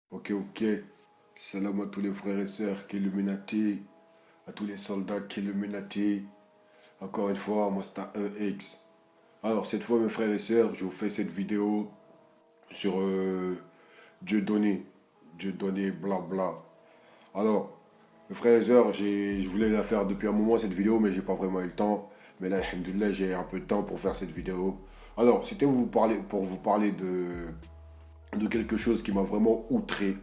Ok, ok. Salam à tous les frères et sœurs qui Illuminati, à tous les soldats qui Illuminati. Encore une fois, moi c'est un EX. Alors, cette fois, mes frères et sœurs, je vous fais cette vidéo sur Dieu donné. Dieu donné, blabla. Alors, mes frères et sœurs, je voulais la faire depuis un moment cette vidéo, mais j'ai pas vraiment eu le temps. Mais là, alhamdoulilah, j'ai un peu de temps pour faire cette vidéo. Alors, c'était pour vous parler de quelque chose qui m'a vraiment outré,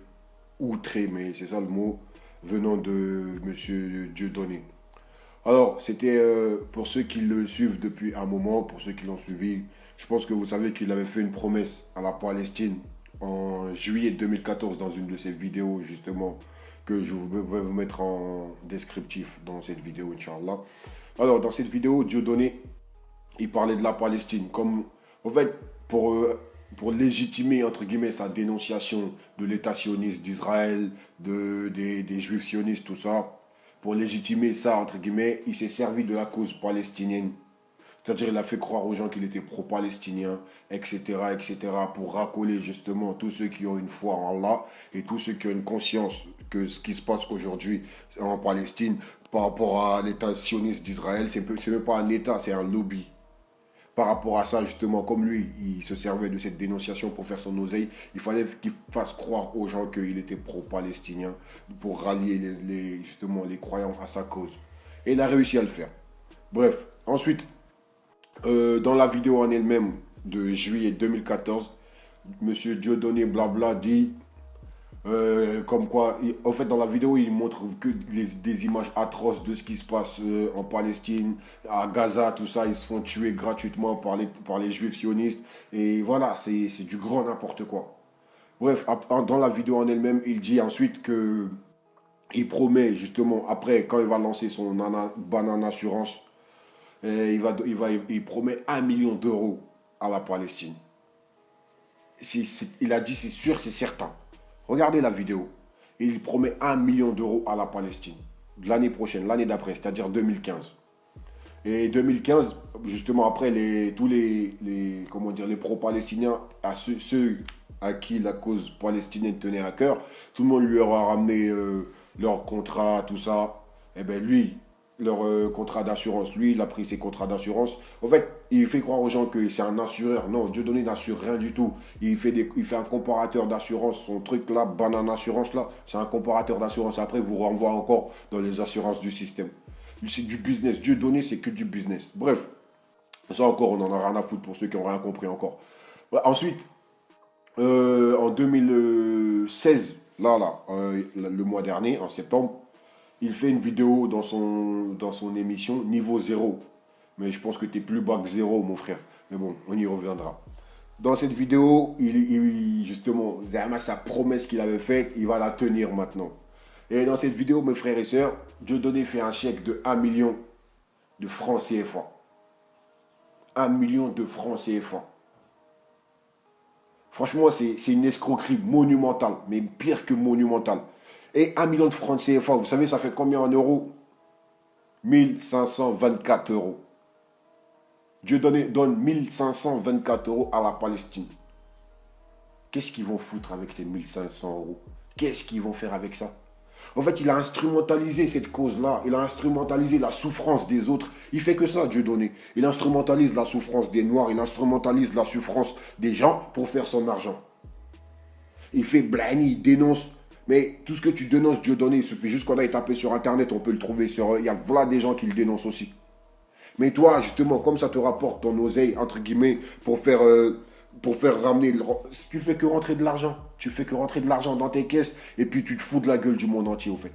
mais c'est ça le mot, venant de Monsieur Dieudonné. Alors, c'était pour ceux qui le suivent depuis un moment, pour ceux qui l'ont suivi, je pense que vous savez qu'il avait fait une promesse à la Palestine en juillet 2014 dans une de ses vidéos, justement, que je vais vous mettre en descriptif dans cette vidéo, Inch'Allah. Alors, dans cette vidéo, Dieudonné, il parlait de la Palestine comme, en fait, pour légitimer, entre guillemets, sa dénonciation de l'État sioniste d'Israël, des Juifs sionistes, tout ça, pour légitimer ça, entre guillemets, il s'est servi de la cause palestinienne. C'est-à-dire, il a fait croire aux gens qu'il était pro-palestinien, etc., etc., pour racoler justement tous ceux qui ont une foi en Allah et tous ceux qui ont une conscience que ce qui se passe aujourd'hui en Palestine par rapport à l'État sioniste d'Israël, c'est même pas un État, c'est un lobby. Par rapport à ça, justement, comme lui, il se servait de cette dénonciation pour faire son oseille, il fallait qu'il fasse croire aux gens qu'il était pro-palestinien pour rallier justement les croyants à sa cause. Et il a réussi à le faire. Bref, ensuite, dans la vidéo en elle-même de juillet 2014, Monsieur Dieudonné Blabla dit comme quoi, en fait, dans la vidéo, il montre que des images atroces de ce qui se passe en Palestine, à Gaza, tout ça. Ils se font tuer gratuitement par les juifs sionistes. Et voilà, c'est du grand n'importe quoi. Bref, dans la vidéo en elle-même, il dit ensuite que il promet justement, après, quand il va lancer son banane assurance, il promet 1 million d'euros à la Palestine. Il a dit c'est sûr, c'est certain. Regardez la vidéo. Il promet 1 million d'euros à la Palestine l'année prochaine, l'année d'après, c'est-à-dire 2015. Et 2015, justement après tous comment dire, les pro-palestiniens, ceux à qui la cause palestinienne tenait à cœur, tout le monde lui aura ramené leur contrat, tout ça. Et bien lui, leur contrat d'assurance, lui, il a pris ses contrats d'assurance. En fait, il fait croire aux gens que c'est un assureur. Non, Dieudonné n'assure rien du tout. Il fait un comparateur d'assurance. Son truc là, banane assurance là, c'est un comparateur d'assurance. Après, il vous renvoie encore dans les assurances du système. C'est du business. Dieudonné, c'est que du business. Bref, ça encore, on en a rien à foutre pour ceux qui n'ont rien compris encore. Ouais, ensuite, en 2016, le mois dernier, en septembre, il fait une vidéo dans son émission Niveau Zéro. Mais je pense que tu es plus bas que zéro, mon frère. Mais bon, on y reviendra. Dans cette vidéo, justement, sa promesse qu'il avait faite, il va la tenir maintenant. Et dans cette vidéo, mes frères et sœurs, Dieudonné fait un chèque de 1 million de francs CFA. 1 million de francs CFA. Franchement, c'est une escroquerie monumentale, mais pire que monumentale. Et 1 million de francs CFA, vous savez, ça fait combien en euros? 1524 euros. Dieu donne 1524 euros à la Palestine. Qu'est-ce qu'ils vont foutre avec les 1500 euros? Qu'est-ce qu'ils vont faire avec ça? En fait, il a instrumentalisé cette cause-là. Il a instrumentalisé la souffrance des autres. Il fait que ça, Dieudonné. Il instrumentalise la souffrance des Noirs. Il instrumentalise la souffrance des gens pour faire son argent. Il fait blani, il dénonce. Mais tout ce que tu dénonces, Dieudonné, il suffit juste qu'on aille taper sur Internet. On peut le trouver sur... Il y a voilà des gens qui le dénoncent aussi. Mais toi, justement, comme ça te rapporte ton oseille, entre guillemets, pour faire ramener... Tu fais que rentrer de l'argent. Tu fais que rentrer de l'argent dans tes caisses et puis tu te fous de la gueule du monde entier, au fait.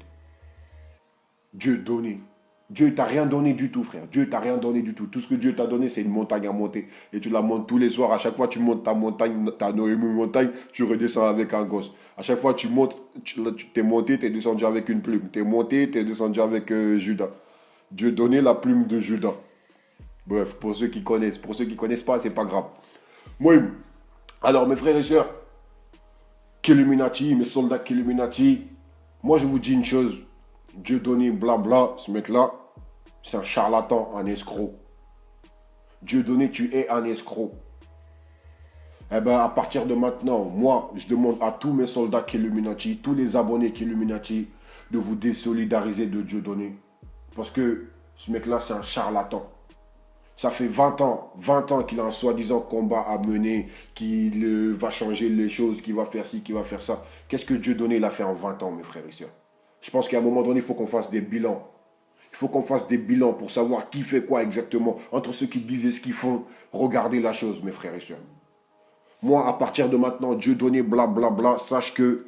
Dieu donné. Dieu t'a rien donné du tout, frère. Dieu t'a rien donné du tout. Tout ce que Dieu t'a donné, c'est une montagne à monter. Et tu la montes tous les soirs. À chaque fois, tu montes ta montagne, ta montagne, tu redescends avec un gosse. À chaque fois, tu montes, tu t'es monté, t'es descendu avec une plume. T'es monté, t'es descendu avec Judas. Dieu donné la plume de Judas. Bref, pour ceux qui connaissent. Pour ceux qui ne connaissent pas, c'est pas grave. Moi, alors mes frères et sœurs, qu'Illuminati, mes soldats qu'Illuminati, moi je vous dis une chose. Dieu donné, blabla, ce mec-là, c'est un charlatan, un escroc. Dieu donné, tu es un escroc. Eh ben, à partir de maintenant, moi, je demande à tous mes soldats Illuminati, tous les abonnés Illuminati, de vous désolidariser de Dieudonné. Parce que ce mec-là, c'est un charlatan. Ça fait 20 ans qu'il a un soi-disant combat à mener, qu'il va changer les choses, qu'il va faire ci, qu'il va faire ça. Qu'est-ce que Dieudonné il a fait en 20 ans, mes frères et sœurs? Je pense qu'à un moment donné, il faut qu'on fasse des bilans. Il faut qu'on fasse des bilans pour savoir qui fait quoi exactement. Entre ceux qui disent et ce qu'ils font, regardez la chose, mes frères et sœurs. Moi, à partir de maintenant, Dieudonné, blablabla, sache que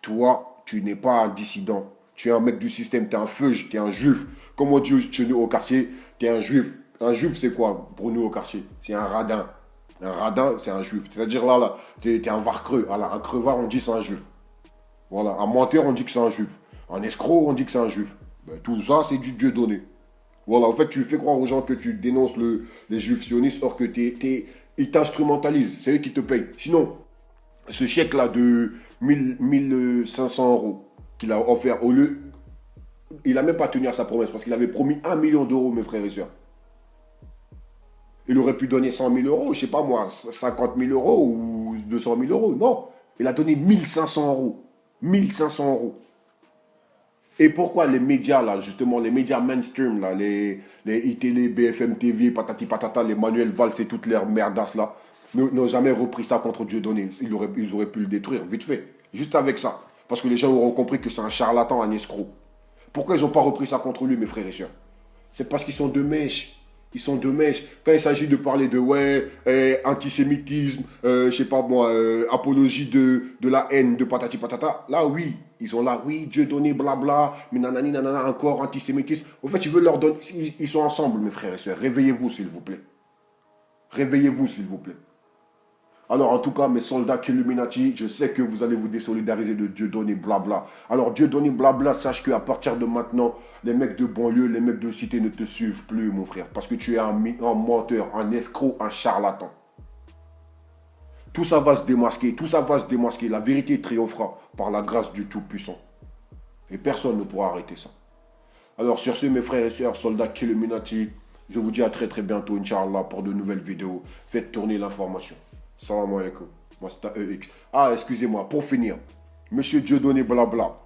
toi, tu n'es pas un dissident. Tu es un mec du système, tu es un feuge, tu es un juif. Comme on dit chez nous au quartier, tu es un juif. Un juif, c'est quoi pour nous au quartier? C'est un radin. Un radin, c'est un juif. C'est-à-dire là, tu es un varcreux. Voilà, un crevard, on dit c'est un juif. Voilà, un menteur, on dit que c'est un juif. Un escroc, on dit que c'est un juif. Ben, tout ça, c'est du Dieu donné. Voilà, en fait, tu fais croire aux gens que tu dénonces les juifs sionistes, or que ils t'instrumentalisent. C'est eux qui te payent. Sinon, ce chèque-là de 1500 euros qu'il a offert, au lieu, il n'a même pas tenu à sa promesse parce qu'il avait promis 1 million d'euros, mes frères et sœurs. Il aurait pu donner 100 000 euros, je sais pas moi, 50 000 euros ou 200 000 euros. Non, il a donné 1500 euros. 1500 euros. Et pourquoi les médias, là, justement, les médias mainstream, là, les ITélé, BFM TV, patati patata, les Manuel Valls et toutes leurs merdasses, là, n'ont jamais repris ça contre Dieudonné. Ils auraient pu le détruire, vite fait. Juste avec ça. Parce que les gens auront compris que c'est un charlatan, un escroc. Pourquoi ils n'ont pas repris ça contre lui, mes frères et sœurs? C'est parce qu'ils sont de mèche. Ils sont de mèche. Quand il s'agit de parler de ouais, antisémitisme, je sais pas moi, apologie de la haine, de patati patata, là oui, ils sont là, oui, Dieu donné, blabla, mais nanani, nanana, encore antisémitisme. En fait, ils veulent leur donner. Ils sont ensemble, mes frères et sœurs. Réveillez-vous, s'il vous plaît. Réveillez-vous, s'il vous plaît. Alors, en tout cas, mes soldats Illuminati, je sais que vous allez vous désolidariser de Dieudonné, blabla. Alors, Dieudonné, blabla, sache qu'à partir de maintenant, les mecs de banlieue, les mecs de cité ne te suivent plus, mon frère. Parce que tu es un menteur, un escroc, un charlatan. Tout ça va se démasquer, tout ça va se démasquer. La vérité triomphera par la grâce du Tout-Puissant. Et personne ne pourra arrêter ça. Alors, sur ce, mes frères et sœurs, soldats Illuminati, je vous dis à très très bientôt, Inch'Allah, pour de nouvelles vidéos. Faites tourner l'information. Salam alaikum. Moi, c'est EX. Ah, excusez-moi, pour finir. Monsieur Dieudonné, blabla.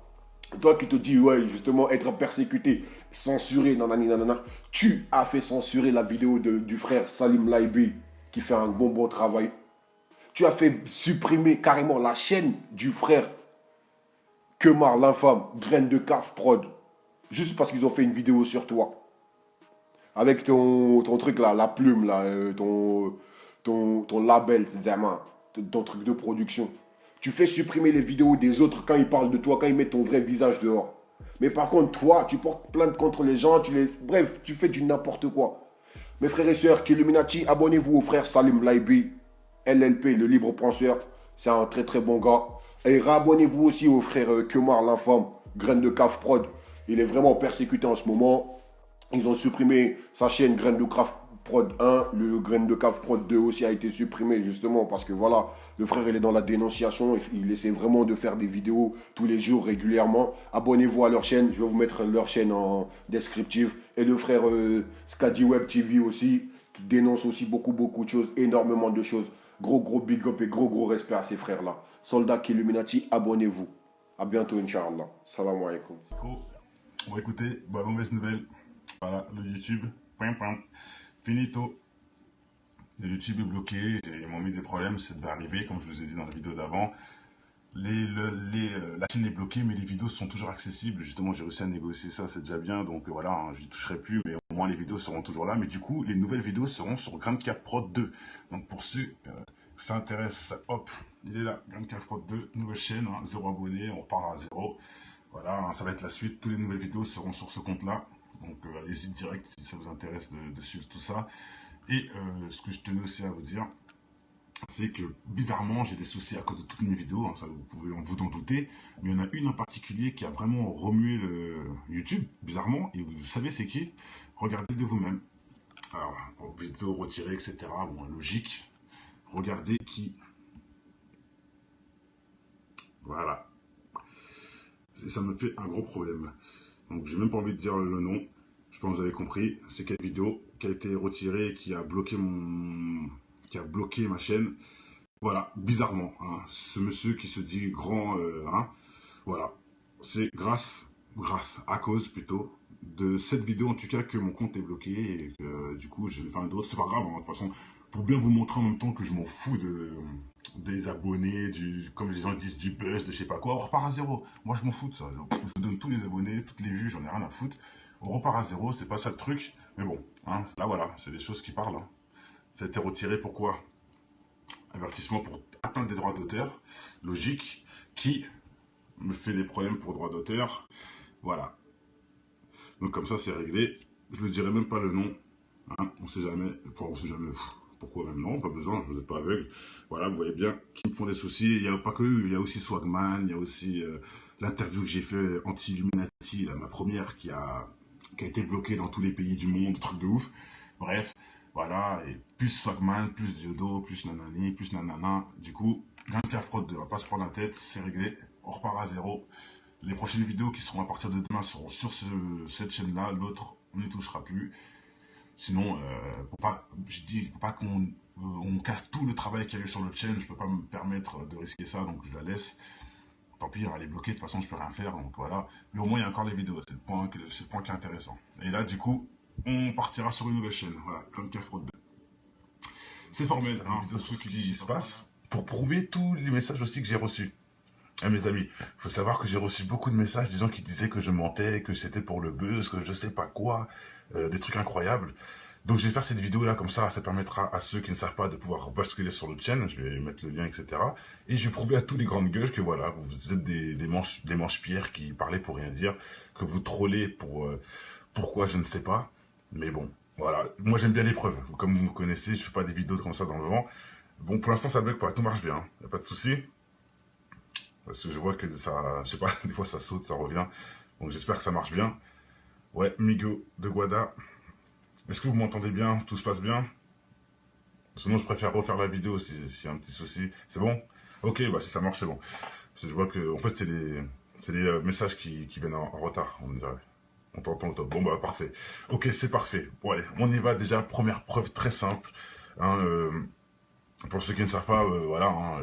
Toi qui te dis, ouais, justement, être persécuté, censuré, nanani, nanana. Tu as fait censurer la vidéo du frère Salim Laibi, qui fait un bon travail. Tu as fait supprimer carrément la chaîne du frère Kemar, l'infâme, Graine de Caf Prod. Juste parce qu'ils ont fait une vidéo sur toi. Avec ton truc là, la plume là, ton label, ton truc de production. Tu fais supprimer les vidéos des autres quand ils parlent de toi, quand ils mettent ton vrai visage dehors. Mais par contre, toi, tu portes plainte contre les gens, bref, tu fais du n'importe quoi. Mes frères et sœurs, Illuminati, abonnez-vous au frère Salim Laibi, LLP, le libre penseur. C'est un très très bon gars. Et réabonnez-vous aussi au frère Kemar, l'infâme, Graine de Caf Prod. Il est vraiment persécuté en ce moment. Ils ont supprimé sa chaîne Graine de Caf Prod 1, le Graine de Caf Prod 2 aussi a été supprimé justement parce que voilà, le frère il est dans la dénonciation, il essaie vraiment de faire des vidéos tous les jours régulièrement. Abonnez-vous à leur chaîne, je vais vous mettre leur chaîne en descriptif. Et le frère Skadi Web TV aussi, qui dénonce aussi beaucoup de choses, énormément de choses. Gros big up et gros respect à ces frères-là. Soldats Illuminati, abonnez-vous. À bientôt, Inch'Allah. Salam alaikum. On va écouter, bah, mauvaise nouvelle. Voilà, le YouTube, finito. Le YouTube est bloqué, ils m'ont mis des problèmes, ça devait arriver, comme je vous ai dit dans la vidéo d'avant. La chaîne est bloquée, mais les vidéos sont toujours accessibles. Justement, j'ai réussi à négocier ça, c'est déjà bien. Donc voilà, hein, je n'y toucherai plus, mais au moins les vidéos seront toujours là. Mais du coup, les nouvelles vidéos seront sur GrandCap Prod 2. Donc pour ceux qui s'intéressent, hop, il est là, GrandCap Prod 2, nouvelle chaîne, hein, 0 abonnés, on repart à 0. Voilà, hein, ça va être la suite. Toutes les nouvelles vidéos seront sur ce compte-là. Donc allez-y direct si ça vous intéresse de suivre tout ça. Et ce que je tenais aussi à vous dire, c'est que bizarrement, j'ai des soucis à cause de toutes mes vidéos, hein, ça vous pouvez vous en douter, mais il y en a une en particulier qui a vraiment remué le YouTube, bizarrement, et vous savez c'est qui? Regardez de vous-même. Alors, pour vidéo retirée, etc., bon, logique, regardez qui. Voilà. Ça me fait un gros problème. Donc, j'ai même pas envie de dire le nom. Je pense que vous avez compris. C'est quelle vidéo qui a été retirée et qui a bloqué ma chaîne. Voilà, bizarrement, hein, ce monsieur qui se dit grand, hein, voilà. C'est grâce, à cause plutôt, de cette vidéo en tout cas que mon compte est bloqué et que du coup j'ai fait un d'autres. C'est pas grave, hein, de toute façon, pour bien vous montrer en même temps que je m'en fous des abonnés, comme les gens disent, du buzz, de je sais pas quoi, on repart à zéro. Moi je m'en fous de ça. Je vous donne tous les abonnés, toutes les vues, j'en ai rien à foutre. On repart à zéro, c'est pas ça le truc. Mais bon, hein, là voilà, c'est des choses qui parlent. Hein. Ça a été retiré pourquoi? Avertissement pour atteinte des droits d'auteur, logique, qui me fait des problèmes pour droits d'auteur. Voilà. Donc comme ça, c'est réglé. Je ne dirai même pas le nom. Hein, on sait jamais. Enfin, on sait jamais. Pourquoi même non, pas besoin, je vous êtes pas aveugle. Voilà, vous voyez bien qu'ils me font des soucis. Il n'y a pas que eux, il y a aussi Swagman, il y a aussi l'interview que j'ai fait anti-Illuminati, ma première qui a été bloquée dans tous les pays du monde, truc de ouf. Bref, voilà, et plus Swagman, plus Diodo, plus nanani, plus nanana. Du coup, Gain Prod 2, on va pas se prendre la tête, c'est réglé, on repart à zéro. Les prochaines vidéos qui seront à partir de demain seront sur cette chaîne-là, l'autre, on n'y touchera plus. Sinon, faut pas qu'on on casse tout le travail qu'il y a eu sur l'autre chaîne, je peux pas me permettre de risquer ça, donc je la laisse. Tant pis, elle est bloquée, de toute façon je peux rien faire, donc voilà. Mais au moins il y a encore les vidéos, c'est le point qui est intéressant. Et là, du coup, on partira sur une nouvelle chaîne, voilà, comme Prod 2. C'est formel, hein, vidéo sur ce qui se passe, pour prouver tous les messages aussi que j'ai reçus. Ah, mes amis, il faut savoir que j'ai reçu beaucoup de messages des gens qui disaient que je mentais, que c'était pour le buzz, que je sais pas quoi, des trucs incroyables. Donc je vais faire cette vidéo là comme ça permettra à ceux qui ne savent pas de pouvoir basculer sur l'autre chaîne, je vais mettre le lien, etc. Et je vais prouver à tous les grandes gueules que voilà, vous êtes des manches-pierres qui parlaient pour rien dire, que vous trollez pour pourquoi je ne sais pas. Mais bon, voilà, moi j'aime bien les preuves. Comme vous me connaissez, je fais pas des vidéos comme ça dans le vent. Bon, pour l'instant ça bug pas, tout marche bien, y a pas de souci. Parce que je vois que ça, je sais pas, des fois ça saute, ça revient. Donc j'espère que ça marche bien. Ouais, Migo de Guada. Est-ce que vous m'entendez bien? Tout se passe bien? Sinon je préfère refaire la vidéo s'il y a un petit souci. C'est bon? Ok, bah si ça marche, c'est bon. Parce que je vois que, en fait, c'est les messages qui viennent en retard, on dirait. On t'entend au top. Bon bah parfait. Ok, c'est parfait. Bon allez, on y va déjà. Première preuve très simple. Hein, pour ceux qui ne savent pas, voilà, hein,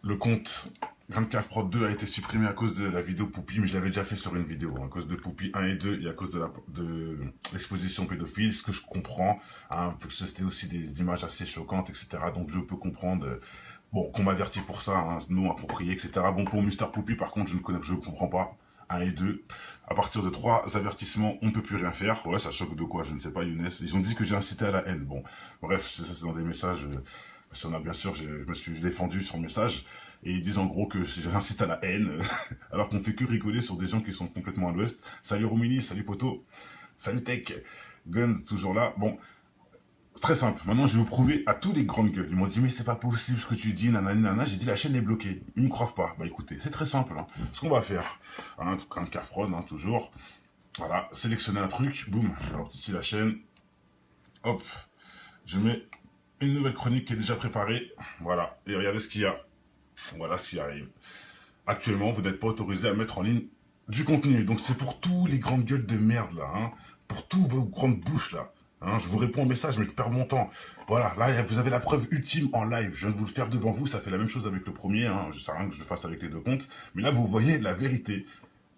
le compte Grandcave Prod 2 a été supprimé à cause de la vidéo Poupie, mais je l'avais déjà fait sur une vidéo, hein, à cause de Poupie 1 et 2 et à cause de l'exposition pédophile, ce que je comprends, hein, parce que c'était aussi des images assez choquantes, etc. Donc je peux comprendre, bon, qu'on m'avertit pour ça, hein, non approprié, etc. Bon, pour Mister Poupie, par contre, je comprends pas. 1 et 2. À partir de 3 avertissements, on ne peut plus rien faire. Ouais, ça choque de quoi, je ne sais pas, Younes. Ils ont dit que j'ai incité à la haine. Bon, bref, ça c'est dans des messages. Parce qu'on a bien sûr, je me suis défendu sur le message. Et ils disent en gros que j'incite à la haine. Alors qu'on fait que rigoler sur des gens qui sont complètement à l'ouest. Salut Romini, salut Poto. Salut Tech. Gun, toujours là. Bon, très simple. Maintenant, je vais vous prouver à tous les grandes gueules. Ils m'ont dit, mais c'est pas possible ce que tu dis, nanani, nanana. J'ai dit, la chaîne est bloquée. Ils me croient pas. Bah écoutez, c'est très simple. Hein. Ce qu'on va faire, hein, un Carprod, hein, toujours. Voilà, sélectionner un truc. Boum, je vais ici la chaîne. Hop, je mets une nouvelle chronique qui est déjà préparée. Voilà, et regardez ce qu'il y a. Voilà ce qui arrive. Actuellement, vous n'êtes pas autorisé à mettre en ligne du contenu. Donc c'est pour tous les grandes gueules de merde là. Hein. Pour tous vos grandes bouches là. Hein, je vous réponds au message, mais je perds mon temps. Voilà, là, vous avez la preuve ultime en live. Je viens de vous le faire devant vous. Ça fait la même chose avec le premier. Hein. Je ne sais rien que je le fasse avec les deux comptes. Mais là, vous voyez la vérité.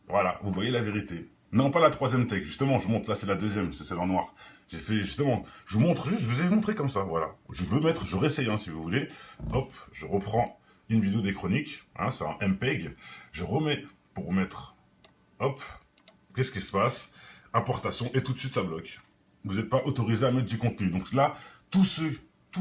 Voilà, vous voyez la vérité. Non, pas la troisième take. Justement, je montre. Là, c'est la deuxième. C'est celle en noir. J'ai fait, justement, je vous montre juste, je vous ai montré comme ça. Voilà. Je veux mettre, je réessaye, hein, si vous voulez. Hop, je reprends une vidéo des chroniques. Hein, c'est un MPEG. Je remets pour mettre. Hop. Qu'est-ce qui se passe? Importation. Et tout de suite, ça bloque. Vous n'êtes pas autorisé à mettre du contenu. Donc là, tous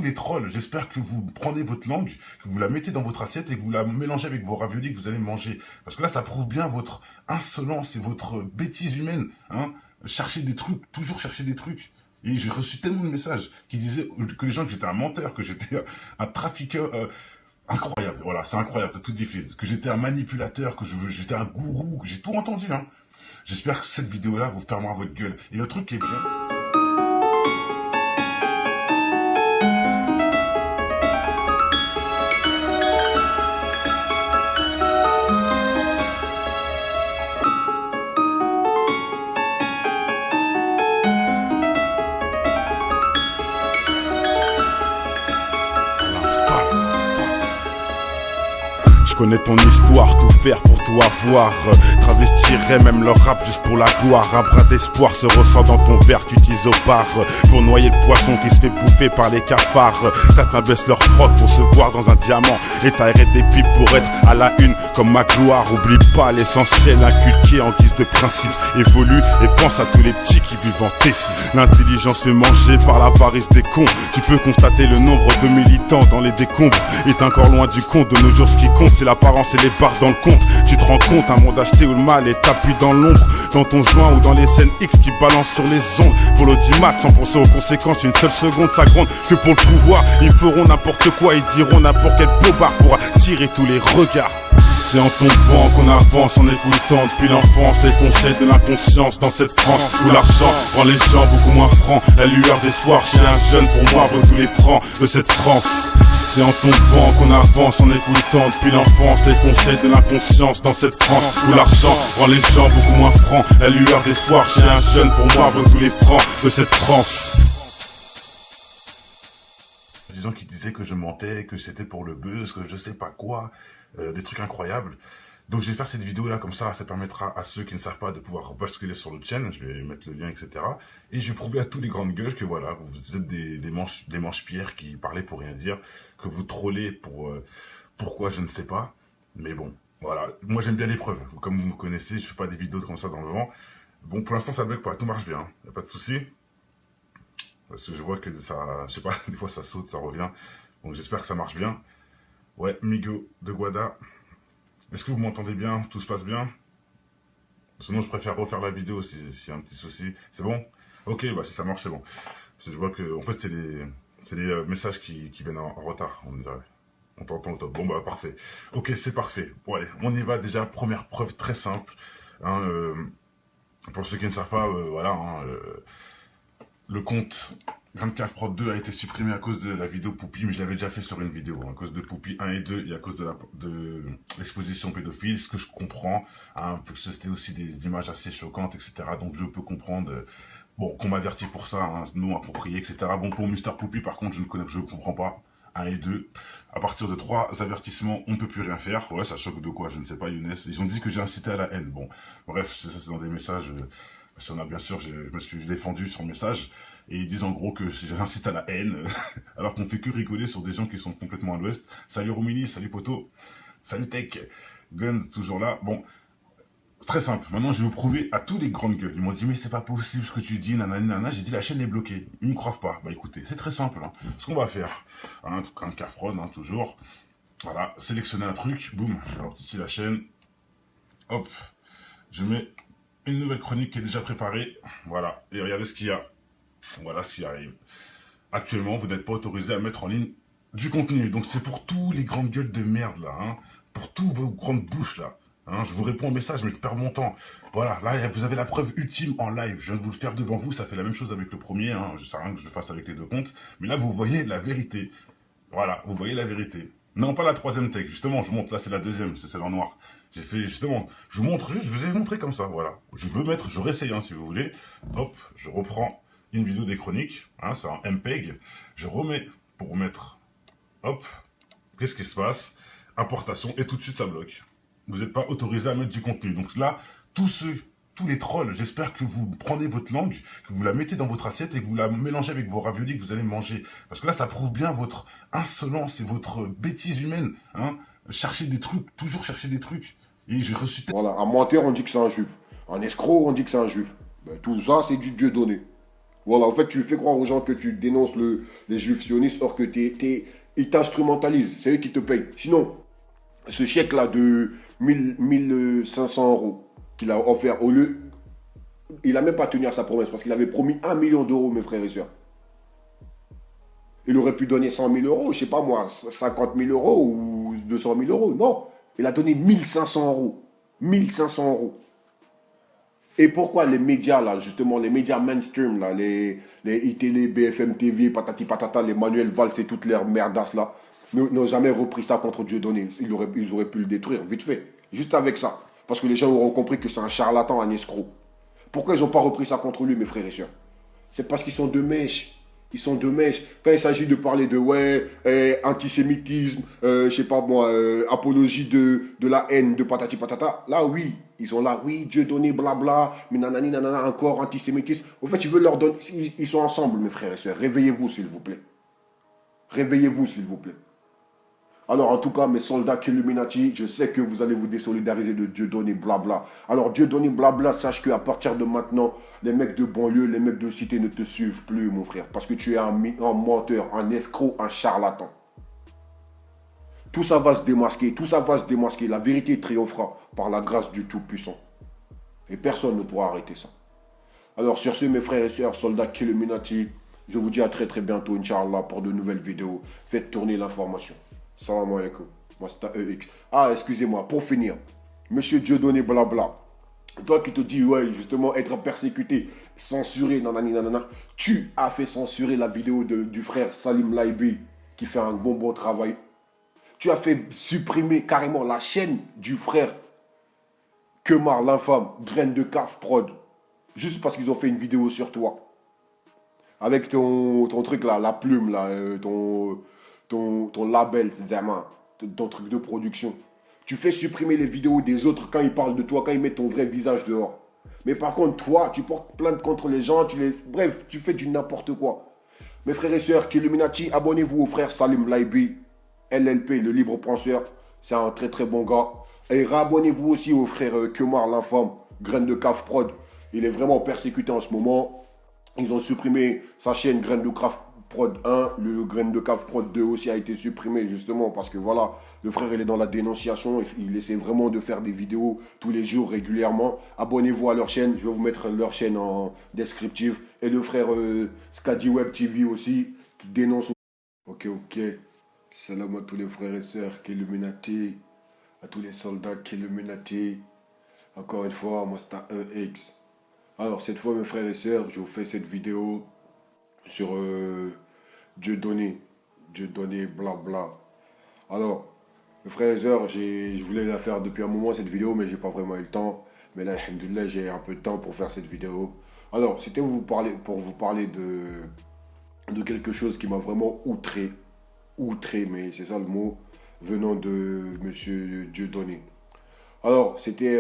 les trolls, j'espère que vous prenez votre langue, que vous la mettez dans votre assiette et que vous la mélangez avec vos raviolis que vous allez manger. Parce que là, ça prouve bien votre insolence et votre bêtise humaine. Hein. Chercher des trucs, toujours chercher des trucs. Et j'ai reçu tellement de messages qui disaient que les gens, que j'étais un menteur, que j'étais un trafiqueur... incroyable, voilà, c'est incroyable, tout dit fait. Que j'étais un manipulateur, que j'étais un gourou, que j'ai tout entendu. Hein. J'espère que cette vidéo-là vous fermera votre gueule. Et le truc qui est bien... connais ton histoire, tout faire pour tout avoir. Travestirais même leur rap juste pour la gloire. Un brin d'espoir se ressent dans ton verre, tu t'isopars pour noyer le poisson qui se fait bouffer par les cafards. Certains baissent leur froc pour se voir dans un diamant et t'aérer des pipes pour être à la une comme ma gloire. Oublie pas l'essentiel inculqué en guise de principe. Évolue et pense à tous les petits qui vivent en Tessie. L'intelligence fait manger par l'avarice des cons. Tu peux constater le nombre de militants dans les décombres est encore loin du compte. De nos jours ce qui compte c'est l'apparence et les barres dans le compte. Tu te rends compte, un monde acheté où le mal est tapis dans l'ombre, dans ton joint ou dans les scènes X qui balancent sur les ondes. Pour l'audimat, sans penser aux conséquences, une seule seconde ça gronde. Que pour le pouvoir, ils feront n'importe quoi, ils diront n'importe quel bobard pour attirer tous les regards. C'est en tombant qu'on avance, en écoutant depuis l'enfance les conseils de l'inconscience dans cette France où l'argent rend les gens beaucoup moins francs. La lueur d'espoir chez un jeune pour moi vaut tous les francs de cette France. C'est en tombant qu'on avance, en écoutant depuis l'enfance les conseils de l'inconscience dans cette France où l'argent rend les gens beaucoup moins francs. La lueur d'espoir chez un jeune pour moi vaut tous les francs de cette France. Des gens qui disaient que je mentais, que c'était pour le buzz, que je sais pas quoi, des trucs incroyables. Donc je vais faire cette vidéo là comme ça permettra à ceux qui ne savent pas de pouvoir basculer sur l'autre chaîne, je vais mettre le lien, etc. Et je vais prouver à tous les grandes gueules que voilà, vous êtes des manches-pierres qui parlaient pour rien dire, que vous trollez pour pourquoi je ne sais pas. Mais bon, voilà, moi j'aime bien les preuves, comme vous me connaissez, je fais pas des vidéos comme ça dans le vent. Bon, pour l'instant ça bug pas, tout marche bien, hein. Y a pas de souci. Parce que je vois que ça, je sais pas, des fois ça saute, ça revient. Donc j'espère que ça marche bien. Ouais, Migo de Guada. Est-ce que vous m'entendez bien? Tout se passe bien? Sinon, je préfère refaire la vidéo s'il y a un petit souci. C'est bon? Ok, bah si ça marche, c'est bon. Parce que je vois que, en fait, c'est les messages qui viennent en retard, on dirait. On t'entend au top. Bon, bah parfait. Ok, c'est parfait. Bon, allez, on y va déjà. Première preuve très simple. Hein, pour ceux qui ne savent pas, voilà, hein, le compte GrandCaf Prod 2 a été supprimé à cause de la vidéo Poupie, mais je l'avais déjà fait sur une vidéo, hein, à cause de Poupie 1 et 2 et à cause de l'exposition pédophile, ce que je comprends, hein, parce que c'était aussi des images assez choquantes, etc. Donc je peux comprendre, bon, qu'on m'avertit pour ça, hein, non approprié, etc. Bon, pour Mister Poupie, par contre, je comprends pas. 1 et 2. À partir de 3 avertissements, on ne peut plus rien faire. Ouais, ça choque de quoi, je ne sais pas, Younes. Ils ont dit que j'ai incité à la haine. Bon, bref, ça c'est dans des messages. Parce qu'on a bien sûr, je me suis défendu sur le message. Et ils disent en gros que j'incite à la haine. Alors qu'on fait que rigoler sur des gens qui sont complètement à l'ouest. Salut Romini, salut Poto. Salut Tech. Gun, toujours là. Bon. Très simple, maintenant je vais vous prouver à tous les grandes gueules. Ils m'ont dit mais c'est pas possible ce que tu dis, nanana, nanana. J'ai dit la chaîne est bloquée, ils me croient pas. Bah écoutez, c'est très simple, hein. Ce qu'on va faire, hein, un Carprod, hein, toujours. Voilà, sélectionner un truc, boum, je vais ici la chaîne. Hop, je mets une nouvelle chronique qui est déjà préparée. Voilà, et regardez ce qu'il y a. Voilà ce qui arrive. Actuellement, vous n'êtes pas autorisé à mettre en ligne du contenu. Donc c'est pour tous les grandes gueules de merde là, hein. Pour tous vos grandes bouches là. Hein, je vous réponds au message, mais je perds mon temps. Voilà, là, vous avez la preuve ultime en live. Je viens de vous le faire devant vous. Ça fait la même chose avec le premier. Hein. Je ne sais rien que je le fasse avec les deux comptes. Mais là, vous voyez la vérité. Voilà, vous voyez la vérité. Non, pas la troisième take. Justement, je montre. Là, c'est la deuxième. C'est celle en noir. J'ai fait, justement, je vous montre juste. Je vous ai montré comme ça. Voilà. Je veux mettre, je réessaye, hein, si vous voulez. Hop, je reprends une vidéo des chroniques. Hein, c'est un MPEG. Je remets pour mettre. Hop. Qu'est-ce qui se passe? Importation. Et tout de suite, ça bloque. Vous n'êtes pas autorisé à mettre du contenu. Donc là, tous les trolls, j'espère que vous prenez votre langue, que vous la mettez dans votre assiette et que vous la mélangez avec vos raviolis que vous allez manger. Parce que là, ça prouve bien votre insolence et votre bêtise humaine. Hein. Chercher des trucs, toujours chercher des trucs. Et j'ai reçu... Voilà, un menteur, on dit que c'est un juif. Un escroc, on dit que c'est un juif. Ben, tout ça, c'est du Dieu donné. Voilà, en fait, tu fais croire aux gens que tu dénonces les juifs sionistes, or que ils t'instrumentalisent. C'est eux qui te payent. Sinon, ce chèque-là de 1500 € qu'il a offert au lieu, il n'a même pas tenu à sa promesse parce qu'il avait promis 1 million d'euros, mes frères et sœurs. Il aurait pu donner 100 000 €, je sais pas moi, 50 000 € ou 200 000 €. Non, il a donné 1500 €. 1500 €. Et pourquoi les médias, là, justement, les médias mainstream, là, les iTélé, BFM TV, patati patata, les Manuel Valls et toutes leurs merdasses, là, n'ont jamais repris ça contre Dieudonné. Ils auraient pu le détruire, vite fait. Juste avec ça. Parce que les gens auront compris que c'est un charlatan, un escroc. Pourquoi ils n'ont pas repris ça contre lui, mes frères et sœurs? C'est parce qu'ils sont de mèche. Ils sont de mèche. Quand il s'agit de parler de ouais, antisémitisme, je sais pas moi, apologie de la haine, de patati patata, là oui, ils sont là, oui, Dieu donné, blabla, mais nanani, nanana, encore antisémitisme. En fait, ils veulent leur donner. Ils sont ensemble, mes frères et sœurs. Réveillez-vous, s'il vous plaît. Réveillez-vous, s'il vous plaît. Alors, en tout cas, mes soldats Illuminati, je sais que vous allez vous désolidariser de Dieudonné blabla. Alors, Dieudonné blabla, sache qu'à partir de maintenant, les mecs de banlieue, les mecs de cité ne te suivent plus, mon frère. Parce que tu es un menteur, un escroc, un charlatan. Tout ça va se démasquer, tout ça va se démasquer. La vérité triomphera par la grâce du Tout-Puissant. Et personne ne pourra arrêter ça. Alors, sur ce, mes frères et sœurs, soldats Illuminati, je vous dis à très très bientôt, Inch'Allah, pour de nouvelles vidéos. Faites tourner l'information. Salam alaikum. Masta EX. Ah, excusez-moi, pour finir, monsieur Dieudonné blabla, toi qui te dis, ouais, justement, être persécuté, censuré, nanani, nanana, tu as fait censurer la vidéo du frère Salim Laibi, qui fait un bon travail. Tu as fait supprimer carrément la chaîne du frère Kemar, l'infâme, Graine de Caf Prod, juste parce qu'ils ont fait une vidéo sur toi. Avec ton truc là, la plume là, ton label, ton truc de production. Tu fais supprimer les vidéos des autres quand ils parlent de toi, quand ils mettent ton vrai visage dehors. Mais par contre, toi, tu portes plainte contre les gens, bref, tu fais du n'importe quoi. Mes frères et sœurs, Illuminati, abonnez-vous au frère Salim Laibi, LLP, le libre penseur. C'est un très très bon gars. Et réabonnez-vous aussi au frère Kemar, l'infâme, Graine de Caf Prod. Il est vraiment persécuté en ce moment. Ils ont supprimé sa chaîne Graine de Caf Prod 1, le Graine de Caf Prod 2 aussi a été supprimé justement parce que voilà, le frère il est dans la dénonciation, il essaie vraiment de faire des vidéos tous les jours régulièrement. Abonnez-vous à leur chaîne, je vais vous mettre leur chaîne en descriptif. Et le frère Skadi Web TV aussi qui dénonce. Ok, salam à tous les frères et sœurs Illuminati, à tous les soldats Illuminati. Encore une fois, moi c'est un EX. Alors cette fois mes frères et sœurs, je vous fais cette vidéo sur Dieudonné blabla. Alors, mes frères et sœurs, je voulais la faire depuis un moment cette vidéo, mais j'ai pas vraiment eu le temps. Mais là, alhamdoulilah, j'ai un peu de temps pour faire cette vidéo. Alors, c'était pour vous parler de quelque chose qui m'a vraiment outré, mais c'est ça le mot, venant de monsieur Dieudonné. Alors, c'était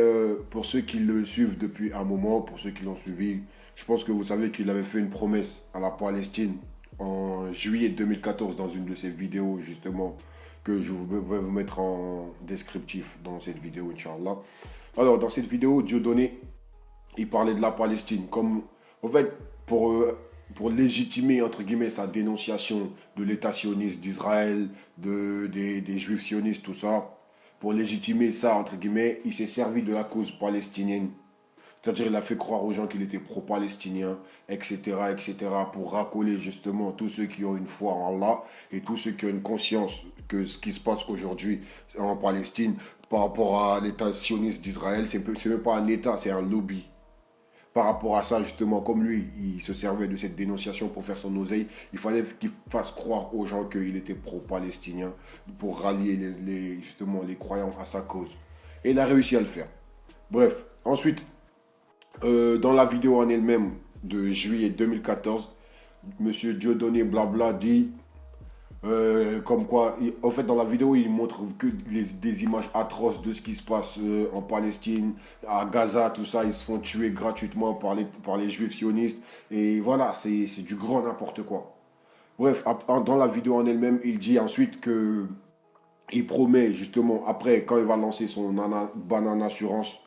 pour ceux qui le suivent depuis un moment, pour ceux qui l'ont suivi, je pense que vous savez qu'il avait fait une promesse à la Palestine en juillet 2014 dans une de ses vidéos justement que je vais vous mettre en descriptif dans cette vidéo, Inch'Allah. Alors, dans cette vidéo, Dieudonné, il parlait de la Palestine comme, en fait, pour légitimer, entre guillemets, sa dénonciation de l'État sioniste d'Israël, des Juifs sionistes, tout ça. Pour légitimer ça, entre guillemets, il s'est servi de la cause palestinienne. C'est-à-dire il a fait croire aux gens qu'il était pro-palestinien, etc., pour racoler justement tous ceux qui ont une foi en Allah et tous ceux qui ont une conscience que ce qui se passe aujourd'hui en Palestine par rapport à l'État sioniste d'Israël, c'est même pas un État, c'est un lobby. Par rapport à ça, justement, comme lui, il se servait de cette dénonciation pour faire son oseille, il fallait qu'il fasse croire aux gens qu'il était pro-palestinien pour rallier justement les croyants à sa cause. Et il a réussi à le faire. Bref, ensuite, dans la vidéo en elle-même de juillet 2014, monsieur Dieudonné blabla dit comme quoi, en fait dans la vidéo il montre que des images atroces de ce qui se passe en Palestine, à Gaza, tout ça, ils se font tuer gratuitement par les juifs sionistes, et voilà, c'est du grand n'importe quoi. Bref, dans la vidéo en elle-même, il dit ensuite que il promet justement, après quand il va lancer son banane assurance,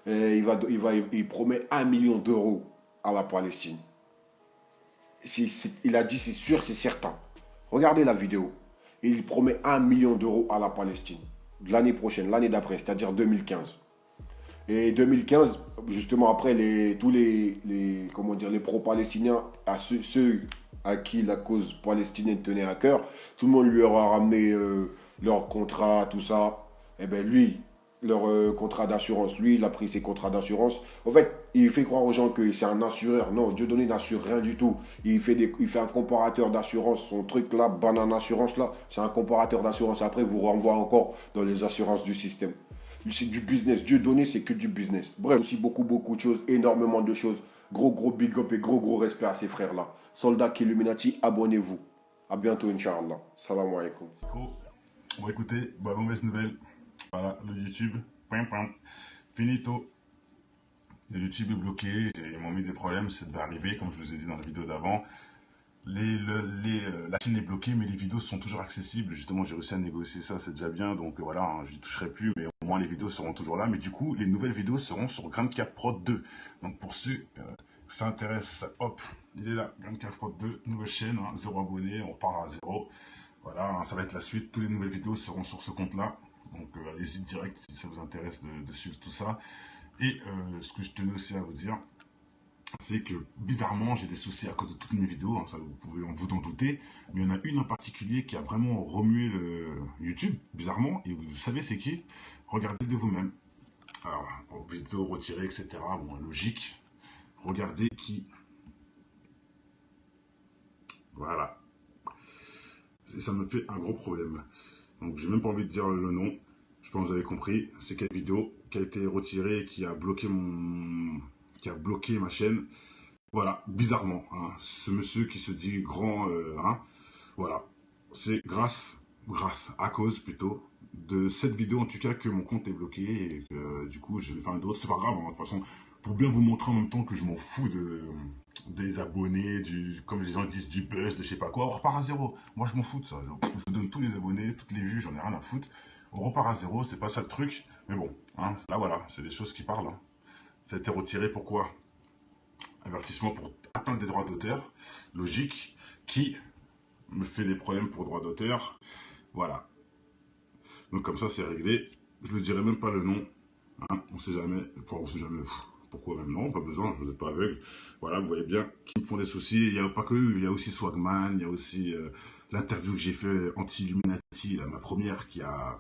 il promet 1 million d'euros à la Palestine. Il a dit c'est sûr, c'est certain. Regardez la vidéo. Il promet 1 million d'euros à la Palestine. L'année prochaine, l'année d'après, c'est-à-dire 2015. Et 2015, justement après, tous les pro-palestiniens, ceux à qui la cause palestinienne tenait à cœur, tout le monde lui aura ramené leur contrat, tout ça. Et bien lui, leur contrat d'assurance. Lui, il a pris ses contrats d'assurance. En fait, il fait croire aux gens que c'est un assureur. Non, Dieudonné n'assure rien du tout. Il fait un comparateur d'assurance. Son truc là, banane assurance là, c'est un comparateur d'assurance. Après, vous renvoie encore dans les assurances du système. C'est du business. Dieudonné, c'est que du business. Bref, aussi beaucoup de choses, énormément de choses Gros big up et gros respect à ces frères-là. Soldats Illuminati, abonnez-vous. À bientôt, Inch'Allah. Salam alaikum. Bon, écoutez, bah, mauvaise nouvelle. Voilà, le YouTube, finito. Le YouTube est bloqué, ils m'ont mis des problèmes, ça devait arriver, comme je vous ai dit dans la vidéo d'avant. La chaîne est bloquée, mais les vidéos sont toujours accessibles. Justement, j'ai réussi à négocier ça, c'est déjà bien. Donc voilà, hein, je n'y toucherai plus, mais au moins les vidéos seront toujours là. Mais du coup, les nouvelles vidéos seront sur GrandCap Prod 2. Donc pour ceux qui s'intéressent, hop, il est là, GrandCap Prod 2, nouvelle chaîne, hein, 0 abonnés, on repart à 0. Voilà, hein, ça va être la suite. Toutes les nouvelles vidéos seront sur ce compte-là. Donc allez-y direct si ça vous intéresse de suivre tout ça. Et ce que je tenais aussi à vous dire, c'est que bizarrement, j'ai des soucis à cause de toutes mes vidéos, hein, ça vous pouvez vous en douter, mais il y en a une en particulier qui a vraiment remué le YouTube, bizarrement, et vous savez c'est qui? Regardez de vous-même. Alors, vidéo retirée, etc., bon, logique. Regardez qui... Voilà. Et ça me fait un gros problème. Donc, j'ai même pas envie de dire le nom. Je pense que vous avez compris. C'est quelle vidéo qui a été retirée, qui a bloqué ma chaîne. Voilà, bizarrement, hein, ce monsieur qui se dit grand, hein, voilà, c'est à cause plutôt de cette vidéo en tout cas que mon compte est bloqué et que du coup j'ai fait un d'autres, c'est pas grave, hein, de toute façon, pour bien vous montrer en même temps que je m'en fous des abonnés, comme les gens disent du buzz, de je sais pas quoi, on repart à 0, moi je m'en fous de ça, je vous donne tous les abonnés, toutes les vues, j'en ai rien à foutre, on repart à 0, c'est pas ça le truc, mais bon, hein, là voilà, c'est des choses qui parlent, hein. Ça a été retiré, pourquoi? Avertissement pour atteinte des droits d'auteur, logique, qui me fait des problèmes pour droits d'auteur, voilà. Donc comme ça c'est réglé, je ne dirai même pas le nom, hein, on sait jamais, enfin on sait jamais, pourquoi même non, pas besoin, je vous ai pas aveugle, voilà, vous voyez bien, qui me font des soucis, il n'y a pas que eux, il y a aussi Swagman, il y a aussi l'interview que j'ai fait anti-Illuminati, ma première qui a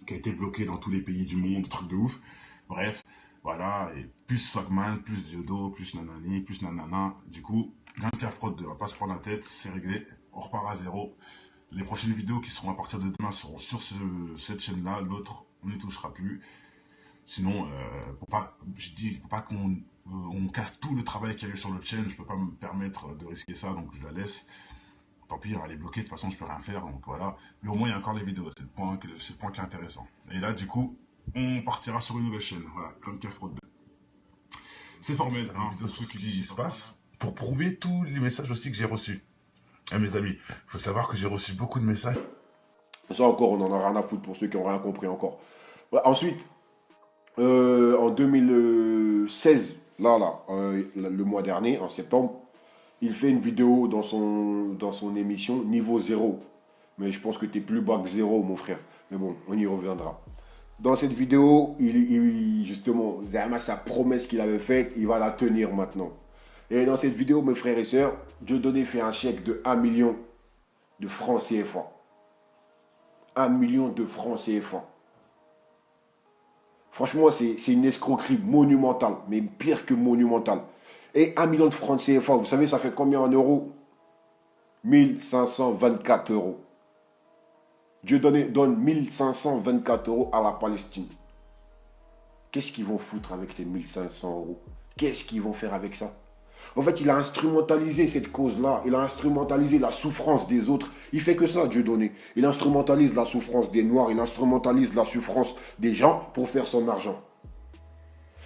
été bloquée dans tous les pays du monde, truc de ouf, bref. Voilà, et plus Swagman, plus Diodo, plus nanani, plus nanana. Du coup, GrandCap Prod 2, on va pas se prendre la tête, c'est réglé, on repart à 0. Les prochaines vidéos qui seront à partir de demain seront sur cette chaîne-là, l'autre, on n'y touchera plus. Sinon, je dis, faut pas qu'on casse tout le travail qu'il y a eu sur l'autre chaîne, je peux pas me permettre de risquer ça, donc je la laisse. Tant pis, elle est bloquée, de toute façon je peux rien faire, donc voilà. Mais au moins il y a encore les vidéos, c'est le point qui est intéressant. Et là, du coup, on partira sur une nouvelle chaîne, voilà, GrandCap Prod 2. C'est formel, hein, de ce qui se passe, pour prouver tous les messages aussi que j'ai reçus. Ah, mes amis, il faut savoir que j'ai reçu beaucoup de messages. Ça encore, on en a rien à foutre pour ceux qui n'ont rien compris encore. Ouais, ensuite, en 2016, le mois dernier, en septembre, il fait une vidéo dans son émission Niveau Zéro. Mais je pense que tu es plus bas que zéro, mon frère. Mais bon, on y reviendra. Dans cette vidéo, justement, sa promesse qu'il avait faite, il va la tenir maintenant. Et dans cette vidéo, mes frères et sœurs, Dieudonné fait un chèque de 1 million de francs CFA. 1 million de francs CFA. Franchement, c'est une escroquerie monumentale, mais pire que monumentale. Et 1 million de francs CFA, vous savez, ça fait combien en euros? 1524 euros. Dieudonné donne 1524 euros à la Palestine. Qu'est-ce qu'ils vont foutre avec les 1500 euros? Qu'est-ce qu'ils vont faire avec ça? En fait, il a instrumentalisé cette cause-là. Il a instrumentalisé la souffrance des autres. Il fait que ça, Dieudonné. Il instrumentalise la souffrance des Noirs. Il instrumentalise la souffrance des gens pour faire son argent.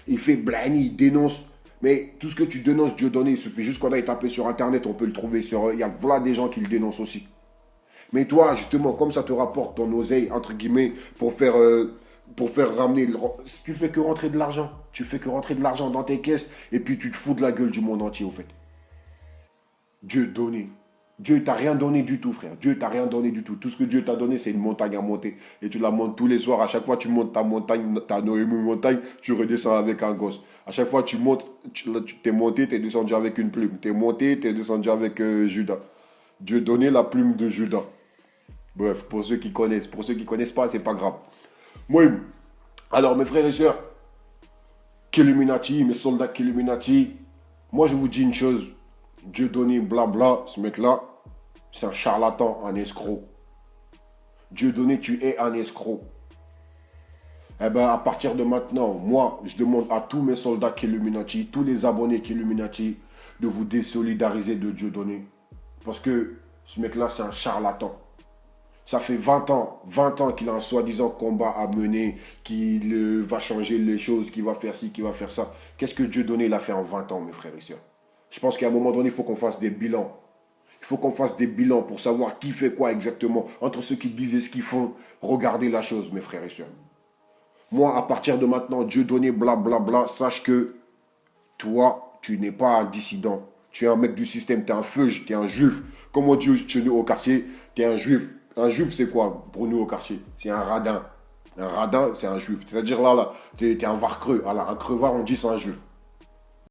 Il fait blani, il dénonce. Mais tout ce que tu dénonces, Dieudonné, il suffit juste qu'on aille taper sur Internet. On peut le trouver sur... Il y a voilà des gens qui le dénoncent aussi. Mais toi, justement, comme ça te rapporte ton oseille, entre guillemets, pour faire ramener... Tu fais que rentrer de l'argent. Tu fais que rentrer de l'argent dans tes caisses et puis tu te fous de la gueule du monde entier, au fait. Dieudonné. Dieu t'a rien donné du tout, frère. Dieu t'a rien donné du tout. Tout ce que Dieu t'a donné, c'est une montagne à monter. Et tu la montes tous les soirs. À chaque fois, tu montes ta montagne, ta montagne, tu redescends avec un gosse. À chaque fois, tu montes, t'es monté, t'es descendu avec une plume. T'es monté, t'es descendu avec Judas. Dieudonné, la plume de Judas. Bref, pour ceux qui connaissent. Pour ceux qui ne connaissent pas, c'est pas grave. Moi, alors mes frères et sœurs, Illuminati, mes soldats Illuminati, moi je vous dis une chose, Dieudonné, blabla, ce mec-là, c'est un charlatan, un escroc. Dieudonné, tu es un escroc. Eh ben, à partir de maintenant, moi, je demande à tous mes soldats Killuminati, tous les abonnés Killuminati, de vous désolidariser de Dieudonné. Parce que ce mec-là, c'est un charlatan. Ça fait 20 ans qu'il a un soi-disant combat à mener, qu'il va changer les choses, qu'il va faire ci, qu'il va faire ça. Qu'est-ce que Dieudonné il a fait en 20 ans, mes frères et sœurs? Je pense qu'à un moment donné, il faut qu'on fasse des bilans. Il faut qu'on fasse des bilans pour savoir qui fait quoi exactement. Entre ceux qui disent et ce qu'ils font, regardez la chose, mes frères et sœurs. Moi, à partir de maintenant, Dieudonné, blablabla, sache que toi, tu n'es pas un dissident. Tu es un mec du système, tu es un feuge, tu es un juif. Comme on dit chez nous au quartier, tu es un juif. Un juif, c'est quoi pour nous au quartier? C'est un radin. Un radin, c'est un juif. C'est-à-dire là, tu es un var creux. Alors, un crevard, on dit c'est un juif.